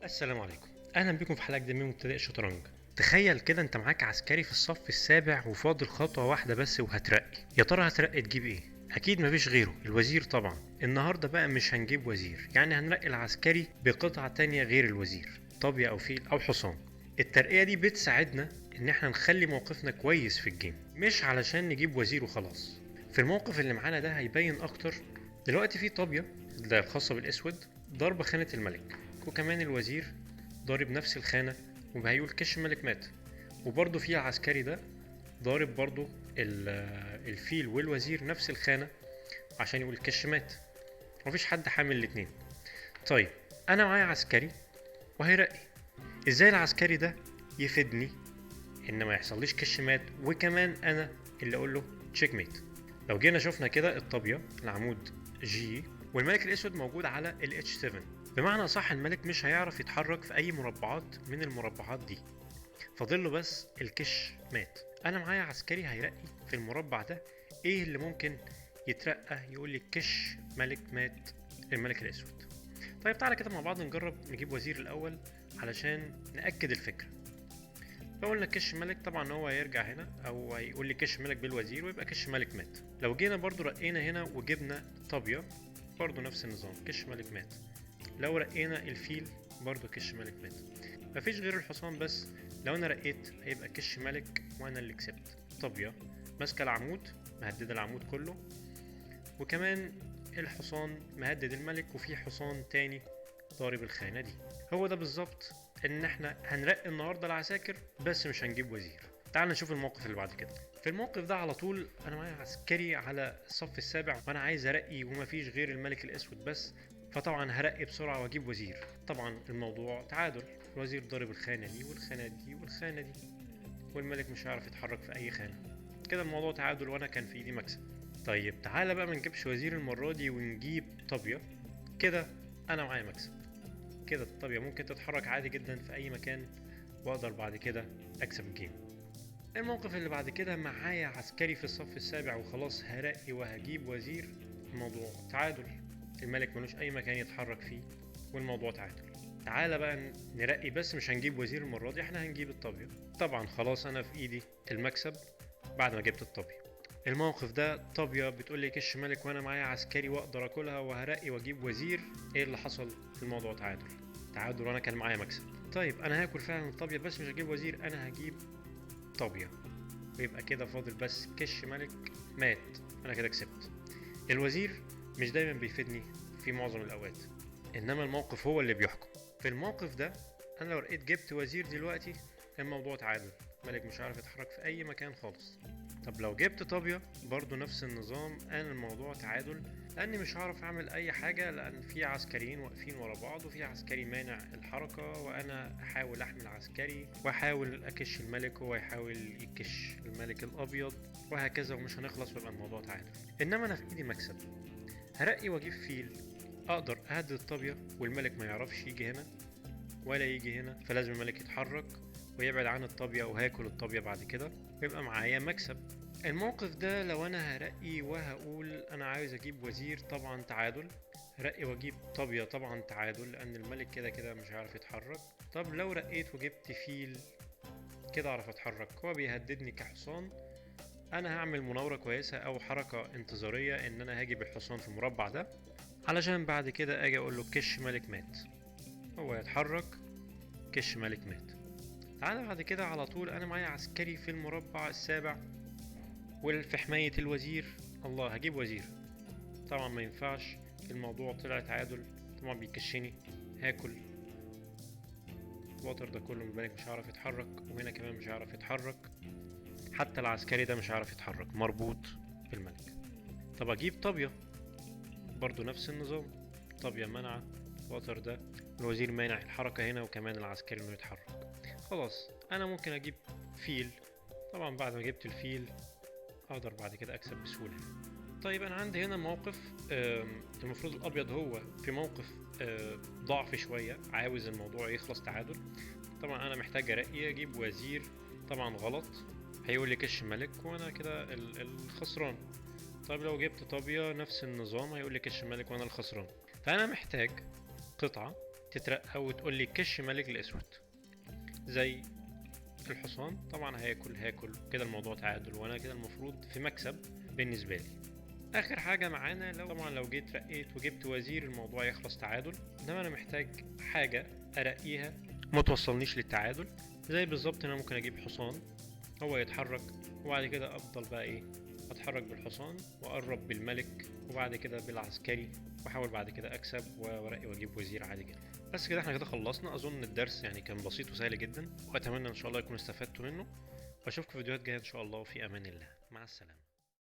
السلام عليكم. اهلا بكم في حلقه جديده من مبتدئ الشطرنج. تخيل كده انت معاك عسكري في الصف السابع وفاضل خطوه واحده بس وهترقي. يا ترى هترقي تجيب ايه؟ اكيد مفيش غيره الوزير طبعا. النهارده بقى مش هنجيب وزير، يعني هنرقي العسكري بقطعه تانية غير الوزير، طابية او فيل او حصان. الترقيه دي بتساعدنا ان احنا نخلي موقفنا كويس في الجيم، مش علشان نجيب وزير وخلاص. في الموقف اللي معانا ده هيبين اكتر. دلوقتي في طابية ده الخاصة بالاسود ضرب خانة الملك، وكمان الوزير ضارب نفس الخانة وهيقول كش الملك مات. وبرضه في العسكري ده ضارب برضه الفيل والوزير نفس الخانة عشان يقول كش مات. مفيش حد حامل الاتنين. طيب انا معايا عسكري وهيرقي. ازاي العسكري ده يفيدني ان ما يحصليش كش مات، وكمان انا اللي اقول له تشيك ميت؟ لو جينا شفنا كده الطابية العمود جي والملك الاسود موجود على ال H7، بمعنى صح الملك مش هيعرف يتحرك في اي مربعات من المربعات دي، فاضل له بس الكش مات. انا معايا عسكري هيرقي في المربع ده. ايه اللي ممكن يترقى؟ يقول لي كش ملك مات الملك الاسود. طيب تعالى كده مع بعض نجرب نجيب وزير الاول علشان ناكد الفكره. لو قلنا كش ملك طبعا هو هيرجع هنا او هيقول لي كش ملك بالوزير ويبقى كش ملك مات. لو جينا برضو رقينا هنا وجبنا طابية برضو نفس النظام كش ملك مات. لو رقينا الفيل برضو كش ملك مات. مفيش غير الحصان بس. لو انا رقيت هيبقى كش ملك وانا اللي كسبت. طابية ماسكة العمود مهددة العمود كله، وكمان الحصان مهدد الملك، وفي حصان تاني ضارب الخانة دي. هو ده بالظبط ان احنا هنرقي النهارده العساكر بس مش هنجيب وزير. تعال نشوف الموقف اللي بعد كده. في الموقف ده على طول انا معايا عسكري على الصف السابع وانا عايز ارقي ومفيش غير الملك الاسود بس، فطبعا هرقي بسرعه واجيب وزير. طبعا الموضوع تعادل، الوزير ضارب الخانه دي والخانه دي والخانه دي، والملك مش هيعرف يتحرك في اي خانه. كده الموضوع تعادل وانا كان في ايدي مكسب. طيب تعالى بقى ما نجيبش وزير المره دي ونجيب طابيه. كده انا معايا مكسب. كده الطابية ممكن تتحرك عادي جدا في اي مكان، واقدر بعد كده اكسب الجيم. الموقف اللي بعد كده معايا عسكري في الصف السابع وخلاص هرقي وهجيب وزير. الموضوع تعادل، الملك ملوش اي مكان يتحرك فيه والموضوع تعادل. تعالى بقى نرقي بس مش هنجيب وزير المرة دي، احنا هنجيب الطابية. طبعا خلاص انا في ايدي المكسب بعد ما جبت الطابية. الموقف ده طابية بتقول لي كش ملك وانا معايا عسكري واقدر اكلها وهرقي واجيب وزير. ايه اللي حصل؟ الموضوع تعادل. تعادل وانا كان معايا مكسب. طيب انا هاكل فعلا الطابية بس مش هجيب وزير، انا هجيب طابية ويبقى كده فاضل بس كش ملك مات. انا كده كسبت. الوزير مش دايما بيفيدني في معظم الاوقات، انما الموقف هو اللي بيحكم. في الموقف ده انا لو لقيت جبت وزير دلوقتي الموضوع تعادل، الملك مش عارف يتحرك في اي مكان خالص. طب لو جبت طابية برضو نفس النظام، انا الموضوع تعادل لاني مش هعرف اعمل اي حاجة، لان في عسكريين واقفين ورا بعض وفي عسكري مانع الحركة، وانا احاول احمل عسكري واحاول اكش الملك وهو يحاول يكش الملك الابيض، وهكذا ومش هنخلص ويبقى الموضوع تعادل. انما انا في ايدي مكسب، هرقي واجيب فيل، اقدر اهدد الطابية والملك ما يعرفش يجي هنا ولا يجي هنا، فلازم الملك يتحرك ويبعد عن الطابية وهاكل الطابية بعد كده ويبقى معايا مكسب. الموقف ده لو انا هرقي وهقول انا عايز اجيب وزير طبعا تعادل، هرقي واجيب طابية طبعا تعادل لان الملك كده كده مش هيعرف يتحرك. طب لو رقيت وجبت فيل كده اعرف اتحرك، هو بيهددني كحصان، انا هعمل مناورة كويسة او حركة انتظارية ان انا هاجي بالحصان في المربع ده علشان بعد كده اجي اقول له كش ملك مات، هو يتحرك كش ملك مات. تعالى بعد كده على طول انا معايا عسكري في المربع السابع وفي حماية الوزير. الله هجيب وزير، طبعا ما ينفعش، الموضوع طلع تعادل، طبعا بيكشني، هاكل الوتر ده كله، الملك مش هيعرف يتحرك وهنا كمان مش هيعرف يتحرك، حتى العسكري ده مش هيعرف يتحرك مربوط بالملك. طب اجيب طابية برضو نفس النظام، طابية منع الوتر ده، الوزير مانع الحركة هنا وكمان العسكري انه يتحرك. خلاص انا ممكن اجيب فيل، طبعا بعد ما جبت الفيل اقدر بعد كده اكسب بسهولة. طيب انا عندي هنا موقف، المفروض الابيض هو في موقف ضعف شوية، عاوز الموضوع يخلص تعادل. طبعا انا محتاج ارقي اجيب وزير، طبعا غلط، هيقول لي كش ملك وانا كده الخسران. طيب لو جبت طابية نفس النظام هيقول لي كش ملك وانا الخسران. فانا محتاج قطعة تترقى وتقول لي كش ملك الاسود. زي الحصان طبعا هياكل كده، الموضوع تعادل وانا كده المفروض في مكسب بالنسبه لي. اخر حاجه معانا، لو جيت رقيت وجبت وزير الموضوع يخلص تعادل، انما انا محتاج حاجه ارقيها ما توصلنيش للتعادل. زي بالظبط انا ممكن اجيب حصان هو يتحرك، وبعد كده افضل بقى ايه، اتحرك بالحصان واقرب بالملك وبعد كده بالعسكري، واحاول بعد كده اكسب وارقي واجيب وزير عادي جدا. بس كده احنا كده خلصنا. اظن الدرس يعني كان بسيط وسهل جدا، واتمنى ان شاء الله يكونوا استفدتوا منه، واشوفكم في فيديوهات جايه ان شاء الله، وفي امان الله، مع السلامه.